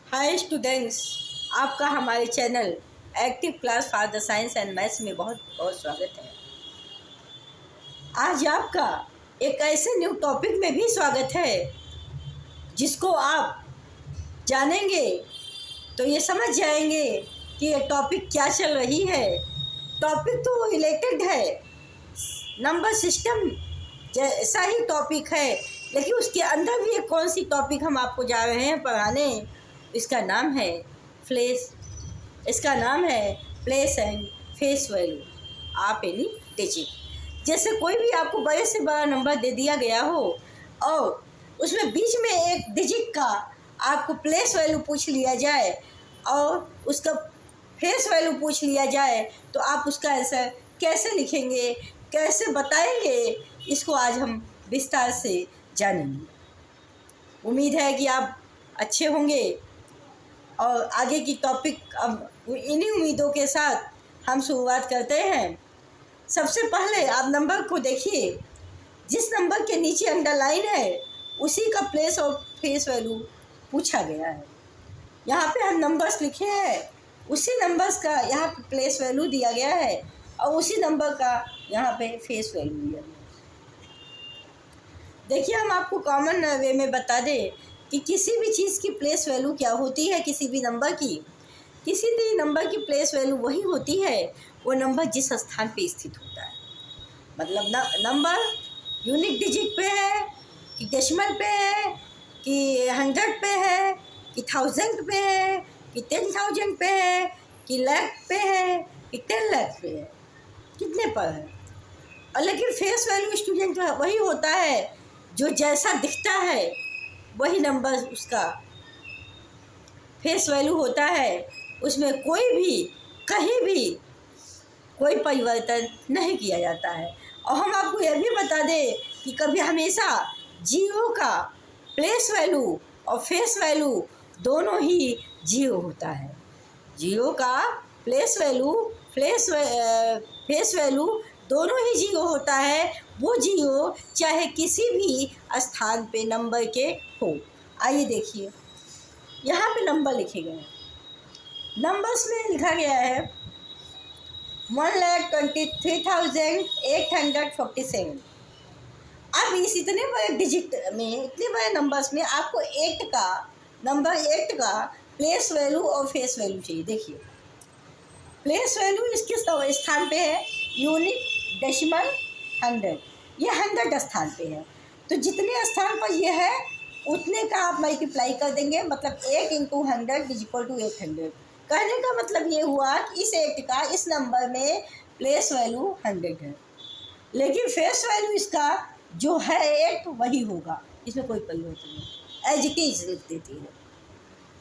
Hi students, आपका हमारे channel active class for the science and maths में बहुत बहुत स्वागत है। आज आपका एक ऐसे न्यू टॉपिक में भी स्वागत है जिसको आप जानेंगे तो ये समझ जाएंगे कि ये टॉपिक क्या चल रही है। टॉपिक तो रिलेटेड है, नंबर सिस्टम जैसा ही टॉपिक है, लेकिन उसके अंदर भी एक कौन सी टॉपिक हम आपको जा रहे हैं पढ़ाने। इसका नाम है place and face value of any digit. जैसे कोई भी आपको बड़े से बड़ा नंबर दे दिया गया हो और उसमें बीच में एक डिजिट का आपको प्लेस वैल्यू पूछ लिया जाए और उसका फेस वैल्यू पूछ लिया जाए, तो आप उसका आंसर कैसे लिखेंगे, कैसे बताएंगे, इसको आज हम विस्तार से जानेंगे। उम्मीद है कि आप अच्छे होंगे और आगे की टॉपिक अब इन्हीं उम्मीदों के साथ हम शुरुआत करते हैं। सबसे पहले आप नंबर को देखिए, जिस नंबर के नीचे अंडरलाइन है उसी का प्लेस और फेस वैल्यू पूछा गया है। यहाँ पे हम नंबर्स लिखे हैं, उसी नंबर्स का यहाँ पे प्लेस वैल्यू दिया गया है और उसी नंबर का यहाँ पे फेस वैल्यू दिया गया है। देखिए, हम आपको कॉमन वे में बता दें कि किसी भी चीज़ की प्लेस वैल्यू क्या होती है। किसी भी नंबर की प्लेस वैल्यू वही होती है वो नंबर जिस स्थान पे स्थित होता है। मतलब नंबर यूनिक डिजिट पे है कि डेसिमल पे है कि 100 पे है कि 1000 पे है कि 10,000 पे है कि लाख पे है कि 10 लाख पे है, कितने पर है। और लेकिन फेस वैल्यू स्टूडेंट वही होता है जो जैसा दिखता है वही नंबर उसका फेस वैल्यू होता है। उसमें कोई भी कहीं भी कोई परिवर्तन नहीं किया जाता है। और हम आपको यह भी बता दें कि कभी हमेशा जीरो का प्लेस वैल्यू और फेस वैल्यू दोनों ही जीरो होता है। जीरो का फेस वैल्यू दोनों ही जीरो होता है। वो जीरो चाहे किसी भी स्थान पे नंबर के हो। आइए देखिए, यहाँ पे नंबर लिखे गए हैं। नंबर्स में लिखा गया है 1,23,847। अब इस इतने बड़े डिजिट में, इतने बड़े नंबर्स में आपको नंबर 8 का प्लेस वैल्यू और फेस वैल्यू चाहिए। देखिए, प्लेस वैल्यू इसके स्थान पे है यूनिट, डेसिमल, 100। ये 100 स्थान पे है, तो जितने स्थान पर ये है उतने का आप मल्टीप्लाई कर देंगे। मतलब 8 × 100 = 800। कहने का मतलब ये हुआ कि इस 8 का इस नंबर में प्लेस वैल्यू 100 है, लेकिन फेस वैल्यू इसका जो है 8 वही होगा, इसमें कोई परिवर्तन नहीं, एज इट इज लिख देती है।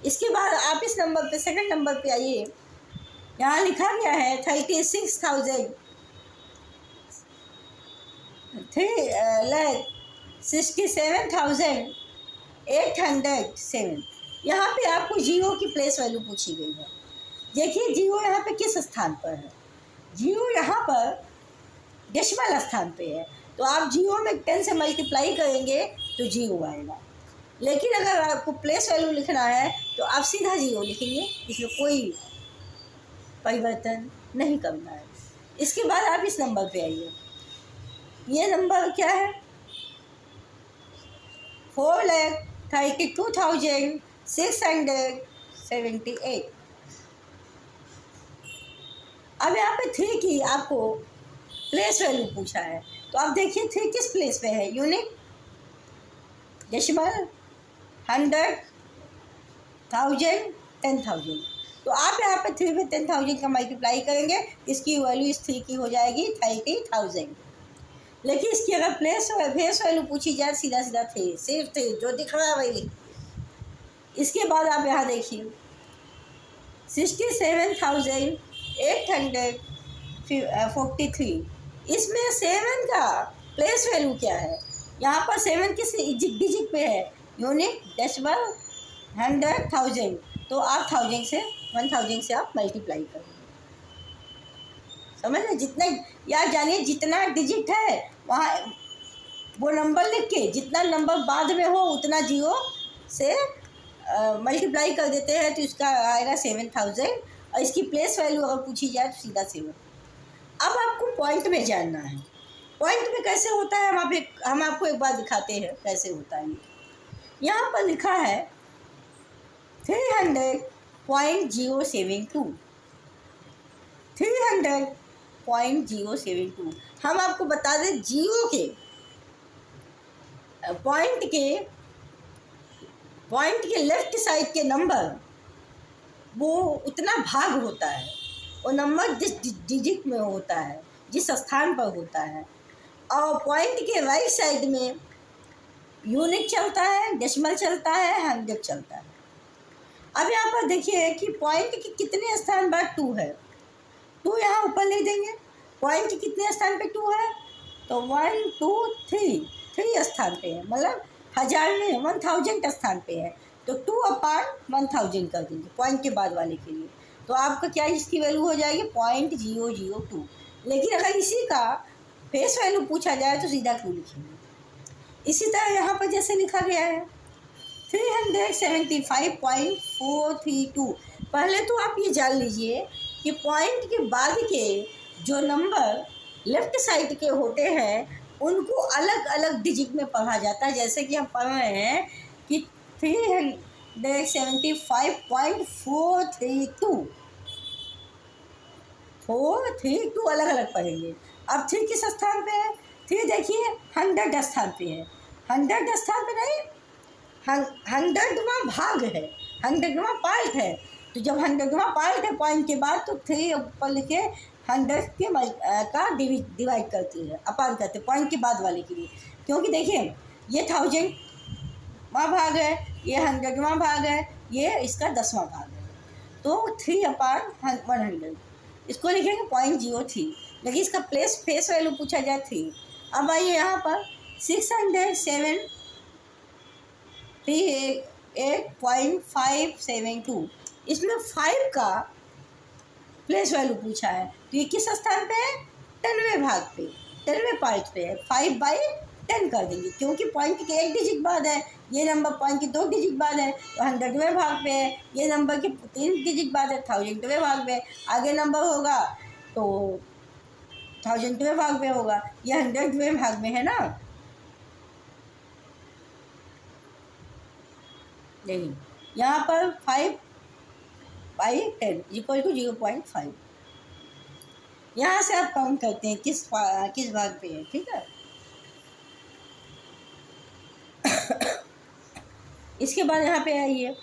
इसके बाद आप इस नंबर पे, सेकंड नंबर पे आइए। यहाँ लिखा गया है 37,807। यहाँ पे आपको जीरो की प्लेस वैल्यू पूछी गई है। देखिए, जीरो यहाँ पे किस स्थान पर है। जीरो यहाँ पर डेसिमल स्थान पे है, तो आप जीरो में 10 से मल्टीप्लाई करेंगे तो जीरो आएगा। लेकिन अगर आपको प्लेस वैल्यू लिखना है तो आप सीधा जीरो लिखेंगे, इसमें कोई परिवर्तन नहीं करना है। इसके बाद आप इस नंबर पे आइए। ये नंबर क्या है? 4,32,678। अब यहाँ पे 3 की आपको प्लेस वैल्यू पूछा है, तो आप देखिए 3 किस प्लेस पे है? Unit, decimal, 100, 1000, 10,000। तो आप यहाँ पे 3 में 10,000 का मल्टीप्लाई करेंगे, इसकी वैल्यू इस 3 की हो जाएगी 30,000। लेकिन इसकी अगर फेस वैल्यू पूछी जाए, सीधा सीधा सिर्फ जो दिख रहा है वही लिख। इसके बाद आप यहाँ देखिए 67,843। इसमें 7 का प्लेस वैल्यू क्या है? यहाँ पर 7 किस डिजिट पे है? Unit, decimal, 100, 1000। तो आप 1000 से आप मल्टीप्लाई करेंगे। समझ में? जितना याद जानिए, जितना डिजिट है वहाँ वो नंबर लिख के, जितना नंबर बाद में हो उतना जीरो से मल्टीप्लाई कर देते हैं तो इसका आएगा 7000 और इसकी प्लेस वैल्यू अगर पूछी जाए तो सीधा 7। अब आपको पॉइंट में जानना है। पॉइंट में कैसे होता है हम आपको एक बार दिखाते हैं कैसे होता है। यहाँ पर लिखा है 300.072 300.072। हम आपको बता दें जीरो के पॉइंट के लेफ्ट साइड के नंबर वो उतना भाग होता है, वो नंबर जिस डिजिट में होता है, जिस स्थान पर होता है। और पॉइंट के राइट साइड में यूनिट चलता है, डेसिमल चलता है, 100 चलता है। अब यहाँ पर देखिए कि पॉइंट के कितने स्थान बाद 2 है। 2 यहाँ ऊपर लिख देंगे। पॉइंट के कितने स्थान पे 2 है तो 1 2 3 स्थान पे है, मतलब 1000 में 1000 स्थान पे है तो 2/1000 कर देंगे पॉइंट के बाद वाले के लिए। तो आपका क्या इसकी वैल्यू हो जाएगी 0.002। लेकिन अगर इसी का फेस वैल्यू पूछा जाए तो सीधा 2 लिखेंगे। इसी तरह यहाँ पर जैसे लिखा गया है 375.432। पहले तो आप ये जान लीजिए कि पॉइंट के बाद के जो नंबर लेफ्ट साइड के होते हैं उनको अलग अलग डिजिट में पढ़ा जाता है। जैसे कि हम पढ़ रहे हैं कि 375.432 अलग अलग पढ़ेंगे। अब 3 किस स्थान पे है? 3 देखिए 100 स्थान पे है। 100 स्थान पे नहीं, 100वां भाग है, 100वां पार्ट है। तो जब 100वां पार्ट है पॉइंट के बाद तो 3 ऊपर लिखे 100 के का डिवाइड करती है, अपान करते पॉइंट के बाद वाले के लिए। क्योंकि देखिए ये 1000वां भाग है, ये 100वां भाग है, ये इसका 10वां भाग है। तो 3/100 इसको लिखेंगे 0.03। लेकिन इसका फेस वैल्यू पूछा जाए 3। अब आइए यहाँ पर 678.572 इसमें 5 का प्लेस वैल्यू पूछा है तो ये किस स्थान पे है 10वें भाग पे, 10वें पार्ट पे है। 5/10 कर देंगे क्योंकि पॉइंट के 1 डिजिट बाद है, ये नंबर पॉइंट के 2 डिजिट बाद है तो 100वें भाग पे है। ये नंबर के 3 डिजिट बाद है 1000वें भाग पे। आगे नंबर होगा तो 1000वें भाग में होगा, ये 100वें भाग में है ना। नहीं, यहाँ पर 5/10 इक्वल टू 0.5। यहाँ से आप काउंट करते हैं किस भाग पे है, ठीक है। इसके बाद यहाँ पे आइए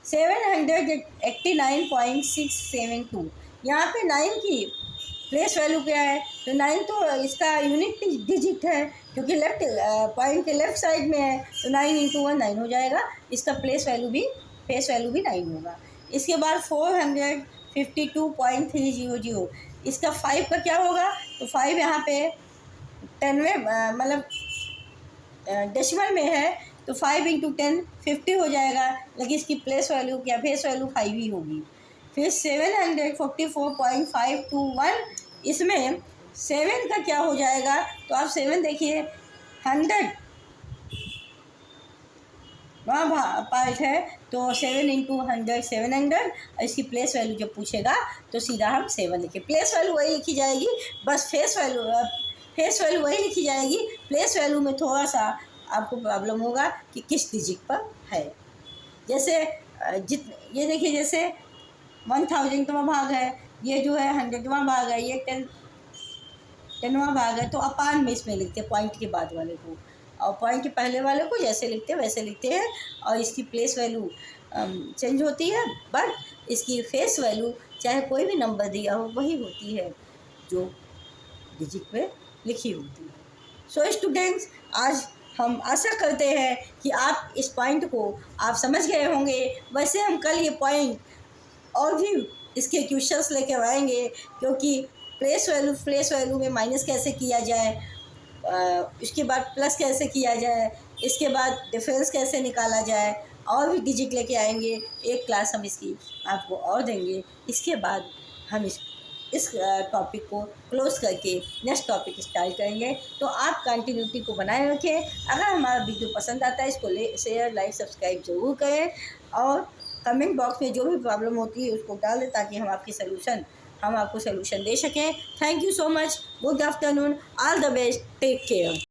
789.672। यहाँ पे 9 की प्लेस वैल्यू क्या है तो 9 तो इसका यूनिट डिजिट है क्योंकि पॉइंट के लेफ्ट साइड में है तो 9 × 1 9 हो जाएगा। इसका फेस वैल्यू भी 9 होगा। इसके बाद 452.300 इसका 5 का क्या होगा तो 5 यहाँ पे 10वें मतलब डेसिमल में है तो 5 × 10 50 हो जाएगा। लेकिन इसकी फेस वैल्यू 5 ही होगी। फिर 744.521 इसमें 7 का क्या हो जाएगा तो आप 7 देखिए 100 वहाँ पार्ट है तो 7 × 100 700 और इसकी प्लेस वैल्यू जब पूछेगा तो सीधा हम 7 लिखें। प्लेस वैल्यू वही लिखी जाएगी, बस फेस वैल्यू वही लिखी जाएगी। प्लेस वैल्यू में थोड़ा सा आपको प्रॉब्लम होगा कि किस डिजिट पर है। जैसे ये देखिए जैसे 1000वां भाग है, ये जो है 100वां भाग है, ये 10वां भाग है तो अपान में इसमें लिखते हैं पॉइंट के बाद वाले को, और पॉइंट के पहले वाले को जैसे लिखते हैं वैसे लिखते हैं। और इसकी प्लेस वैल्यू चेंज होती है, बट इसकी फेस वैल्यू चाहे कोई भी नंबर दिया हो वही होती है जो डिजिट पे लिखी होती है। सो स्टूडेंट्स, आज हम आशा करते हैं कि आप इस पॉइंट को आप समझ गए होंगे। वैसे हम कल ये पॉइंट और भी इसके क्वेश्चंस लेकर आएंगे, क्योंकि प्लेस वैल्यू में माइनस कैसे किया जाए, इसके बाद प्लस कैसे किया जाए, इसके बाद डिफरेंस कैसे निकाला जाए, और भी डिजिट लेके आएंगे। एक क्लास हम इसकी आपको और देंगे। इसके बाद हम इस इस टॉपिक को क्लोज करके नेक्स्ट टॉपिक स्टार्ट करेंगे। तो आप कंटिन्यूटी को बनाए रखें। अगर हमारा वीडियो पसंद आता है इसको शेयर लाइक सब्सक्राइब जरूर करें, और कमेंट बॉक्स में जो भी प्रॉब्लम होती है उसको डाल दें ताकि हम आपको सोल्यूशन दे सकें। Thank you so much. Good afternoon. All the best. Take care.